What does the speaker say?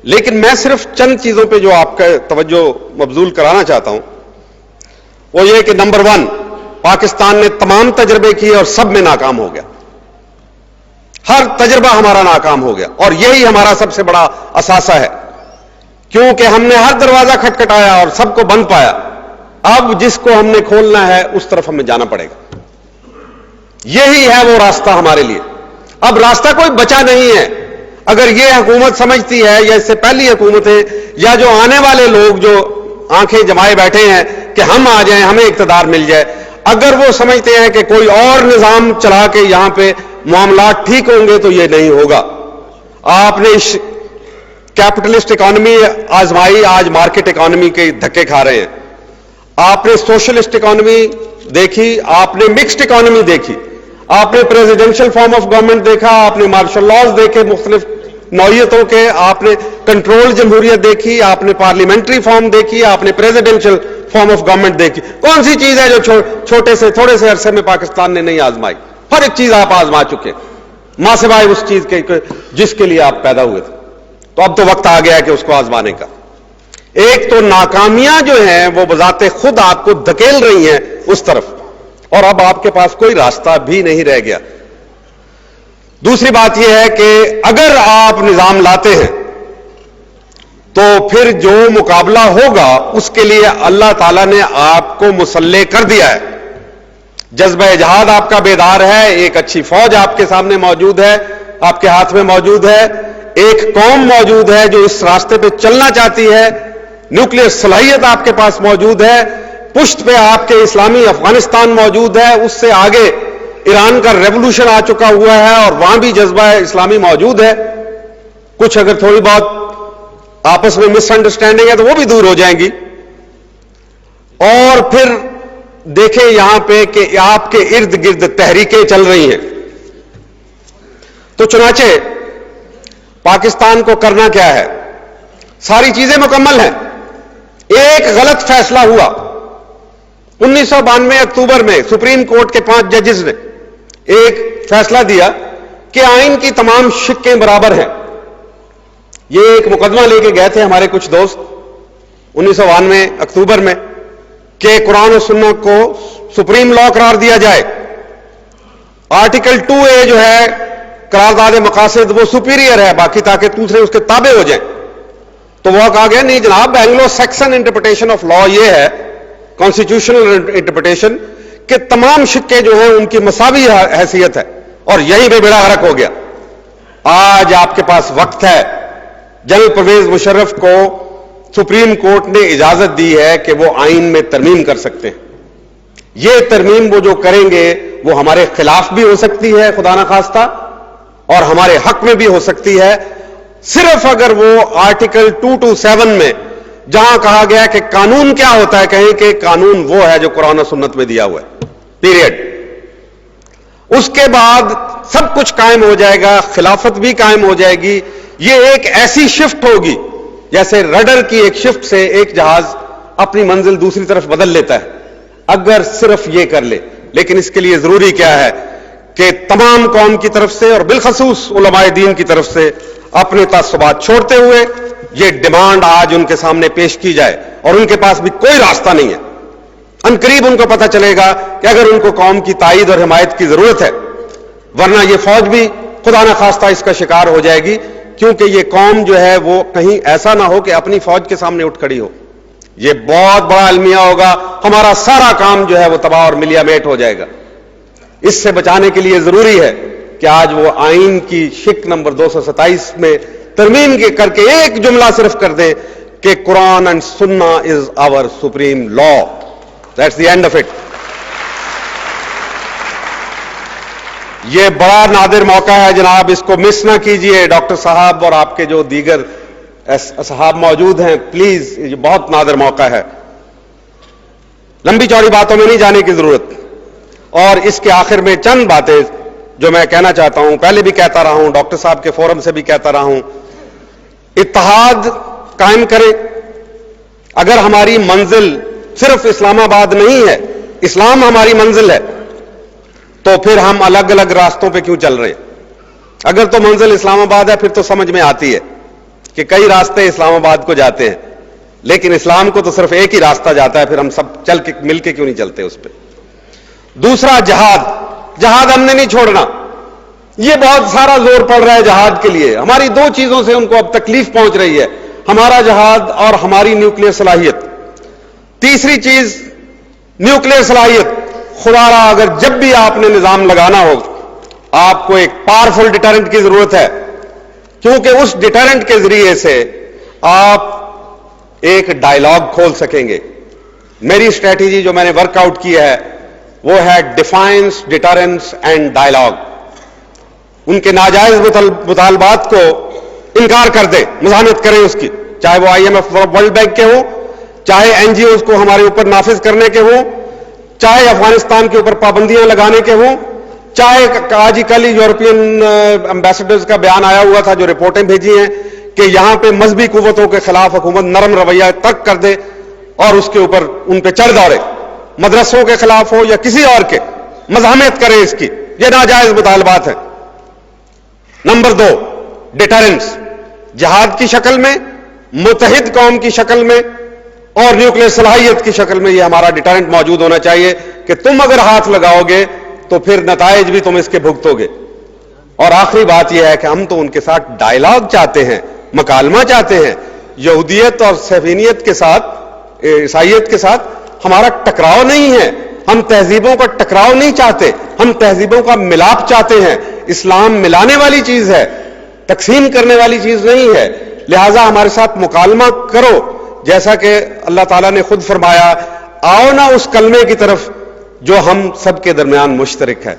لیکن میں صرف چند چیزوں پہ جو آپ کا توجہ مبذول کرانا چاہتا ہوں وہ یہ کہ نمبر 1، پاکستان نے تمام تجربے کیے اور سب میں ناکام ہو گیا. ہر تجربہ ہمارا ناکام ہو گیا اور یہی ہمارا سب سے بڑا اثاثہ ہے، کیونکہ ہم نے ہر دروازہ کھٹکھٹایا اور سب کو بند پایا. اب جس کو ہم نے کھولنا ہے اس طرف ہمیں جانا پڑے گا. یہی ہے وہ راستہ ہمارے لیے. اب راستہ کوئی بچا نہیں ہے. اگر یہ حکومت سمجھتی ہے یا اس سے پہلی حکومتیں یا جو آنے والے لوگ جو آنکھیں جمائے بیٹھے ہیں کہ ہم آ جائیں، ہمیں اقتدار مل جائے، اگر وہ سمجھتے ہیں کہ کوئی اور نظام چلا کے یہاں پہ معاملات ٹھیک ہوں گے تو یہ نہیں ہوگا. آپ نے کیپٹلسٹ اکانومی آزمائی، آج مارکیٹ اکانومی کے دھکے کھا رہے ہیں. آپ نے سوشلسٹ اکانومی دیکھی، آپ نے مکسڈ اکانومی دیکھی، آپ نے پریزیڈنشل فارم آف گورنمنٹ دیکھا، آپ نے مارشل لاز دیکھے مختلف نوعیتوں کے، آپ نے کنٹرول جمہوریت دیکھی، آپ نے پارلیمنٹری فارم دیکھی، آپ نے پریزیڈنشل فارم آف گورنمنٹ دیکھی. کون سی چیز ہے جو چھوٹے سے تھوڑے سے عرصے میں پاکستان نے نہیں آزمائی؟ ہر ایک چیز آپ آزما چکے، ماں سوائے اس چیز کے جس کے لیے آپ پیدا ہوئے تھے. تو اب تو وقت آ گیا ہے کہ اس کو آزمانے کا. ایک تو ناکامیاں جو ہیں وہ بذات خود آپ کو دھکیل رہی ہیں اس طرف، اور اب آپ کے پاس کوئی راستہ بھی نہیں رہ گیا. دوسری بات یہ ہے کہ اگر آپ نظام لاتے ہیں تو پھر جو مقابلہ ہوگا اس کے لیے اللہ تعالیٰ نے آپ کو مسلح کر دیا ہے. جذبہ جہاد آپ کا بیدار ہے، ایک اچھی فوج آپ کے سامنے موجود ہے، آپ کے ہاتھ میں موجود ہے، ایک قوم موجود ہے جو اس راستے پہ چلنا چاہتی ہے، نیوکلیئر صلاحیت آپ کے پاس موجود ہے، پشت پہ آپ کے اسلامی افغانستان موجود ہے، اس سے آگے ایران کا ریولوشن آ چکا ہوا ہے اور وہاں بھی جذبہ اسلامی موجود ہے. کچھ اگر تھوڑی بہت آپس میں مس انڈرسٹینڈنگ ہے تو وہ بھی دور ہو جائیں گی. اور پھر دیکھیں یہاں پہ کہ آپ کے ارد گرد تحریکیں چل رہی ہیں. تو چنانچہ پاکستان کو کرنا کیا ہے؟ ساری چیزیں مکمل ہیں. ایک غلط فیصلہ ہوا 1992 اکتوبر میں، سپریم کورٹ کے 5 ججز نے ایک فیصلہ دیا کہ آئین کی تمام شقیں برابر ہیں. یہ ایک مقدمہ لے کے گئے تھے ہمارے کچھ دوست 1992 اکتوبر میں کہ قرآن و سنت کو سپریم لا قرار دیا جائے. آرٹیکل 2A جو ہے قرارداد مقاصد وہ سپیریئر ہے باقی، تاکہ دوسرے اس کے تابع ہو جائیں. تو وہ کہا گیا نہیں جناب، Anglo Saxon interpretation of law یہ ہے، کانسٹیٹیوشنل انٹرپریٹیشن، کہ تمام شقیں جو ہیں ان کی مساوی حیثیت ہے، اور یہیں پہ بیڑا غرق ہو گیا. آج آپ کے پاس وقت ہے. جنرل پرویز مشرف کو سپریم کورٹ نے اجازت دی ہے کہ وہ آئین میں ترمیم کر سکتے ہیں. یہ ترمیم وہ جو کریں گے وہ ہمارے خلاف بھی ہو سکتی ہے خدا نخواستہ، اور ہمارے حق میں بھی ہو سکتی ہے، صرف اگر وہ آرٹیکل 227 میں جہاں کہا گیا کہ قانون کیا ہوتا ہے، کہیں کہ قانون وہ ہے جو قرآن و سنت میں دیا ہوا ہے، پیریڈ. اس کے بعد سب کچھ قائم ہو جائے گا، خلافت بھی قائم ہو جائے گی. یہ ایک ایسی شفٹ ہوگی جیسے رڈر کی ایک شفٹ سے ایک جہاز اپنی منزل دوسری طرف بدل لیتا ہے، اگر صرف یہ کر لے. لیکن اس کے لیے ضروری کیا ہے کہ تمام قوم کی طرف سے اور بالخصوص علماء دین کی طرف سے اپنے تعصبات چھوڑتے ہوئے یہ ڈیمانڈ آج ان کے سامنے پیش کی جائے. اور ان کے پاس بھی کوئی راستہ نہیں ہے. عنقریب ان کو پتہ چلے گا کہ اگر ان کو قوم کی تائید اور حمایت کی ضرورت ہے، ورنہ یہ فوج بھی خدا نخواستہ اس کا شکار ہو جائے گی، کیونکہ یہ قوم جو ہے وہ کہیں ایسا نہ ہو کہ اپنی فوج کے سامنے اٹھ کھڑی ہو. یہ بہت بڑا المیہ ہوگا، ہمارا سارا کام جو ہے وہ تباہ اور ملیا میٹ ہو جائے گا. اس سے بچانے کے لیے ضروری ہے کہ آج وہ آئین کی شق نمبر 227 میں ترمیم کر کے ایک جملہ صرف کر دیں کہ Quran and Sunnah is our supreme law. That's the end of it. یہ بڑا نادر موقع ہے جناب، اس کو مس نہ کیجئے. ڈاکٹر صاحب اور آپ کے جو دیگر اصحاب موجود ہیں، پلیز، یہ بہت نادر موقع ہے. لمبی چوڑی باتوں میں نہیں جانے کی ضرورت، اور اس کے آخر میں چند باتیں جو میں کہنا چاہتا ہوں، پہلے بھی کہتا رہا ہوں، ڈاکٹر صاحب کے فورم سے بھی کہتا رہا ہوں. اتحاد قائم کریں. اگر ہماری منزل صرف اسلام آباد نہیں ہے، اسلام ہماری منزل ہے، تو پھر ہم الگ الگ راستوں پہ کیوں چل رہے ہیں؟ اگر تو منزل اسلام آباد ہے پھر تو سمجھ میں آتی ہے. کہ کئی راستے اسلام آباد کو جاتے ہیں، لیکن اسلام کو تو صرف ایک ہی راستہ جاتا ہے، پھر ہم سب چل کے مل کے کیوں نہیں چلتے اس پہ؟ دوسرا جہاد ہم نے نہیں چھوڑنا. یہ بہت سارا زور پڑ رہا ہے جہاد کے لیے. ہماری دو چیزوں سے ان کو اب تکلیف پہنچ رہی ہے، ہمارا جہاد اور ہماری نیوکلیئر صلاحیت. تیسری چیز نیوکلیئر صلاحیت. خدا را اگر جب بھی آپ نے نظام لگانا ہو، آپ کو ایک پاورفل ڈیٹرنٹ کی ضرورت ہے، کیونکہ اس ڈیٹرنٹ کے ذریعے سے آپ ایک ڈائلاگ کھول سکیں گے. میری اسٹریٹجی جو میں نے ورک آؤٹ کی ہے وہ ہے ڈیفائنس، ڈیٹرنس اینڈ ڈائلاگ. ان کے ناجائز مطالبات کو انکار کر دے، مزاحمت کریں اس کی، چاہے وہ IMF ورلڈ بینک کے ہوں، چاہے NGOs کو ہمارے اوپر نافذ کرنے کے ہوں، چاہے افغانستان کے اوپر پابندیاں لگانے کے ہوں، چاہے آج ہی کل یورپین امبیسڈرز کا بیان آیا ہوا تھا جو رپورٹیں بھیجی ہیں کہ یہاں پہ مذہبی قوتوں کے خلاف حکومت نرم رویہ ترک کر دے اور اس کے اوپر ان پہ چڑھ دوڑے، مدرسوں کے خلاف ہو یا کسی اور کے، مزاحمت کریں اس کی. یہ ناجائز مطالبات ہیں. نمبر 2 ڈیٹرنس، جہاد کی شکل میں، متحد قوم کی شکل میں اور نیوکلیئر صلاحیت کی شکل میں. یہ ہمارا ڈیٹرنٹ موجود ہونا چاہیے کہ تم اگر ہاتھ لگاؤ گے تو پھر نتائج بھی تم اس کے بھگتو گے. اور آخری بات یہ ہے کہ ہم تو ان کے ساتھ ڈائلاگ چاہتے ہیں، مکالمہ چاہتے ہیں. یہودیت اور صہیونیت کے ساتھ، عیسائیت کے ساتھ ہمارا ٹکراؤ نہیں ہے. ہم تہذیبوں کا ٹکراؤ نہیں چاہتے، ہم تہذیبوں کا ملاپ چاہتے ہیں. اسلام ملانے والی چیز ہے، تقسیم کرنے والی چیز نہیں ہے. لہذا ہمارے ساتھ مکالمہ کرو، جیسا کہ اللہ تعالیٰ نے خود فرمایا، آؤ نا اس کلمے کی طرف جو ہم سب کے درمیان مشترک ہے.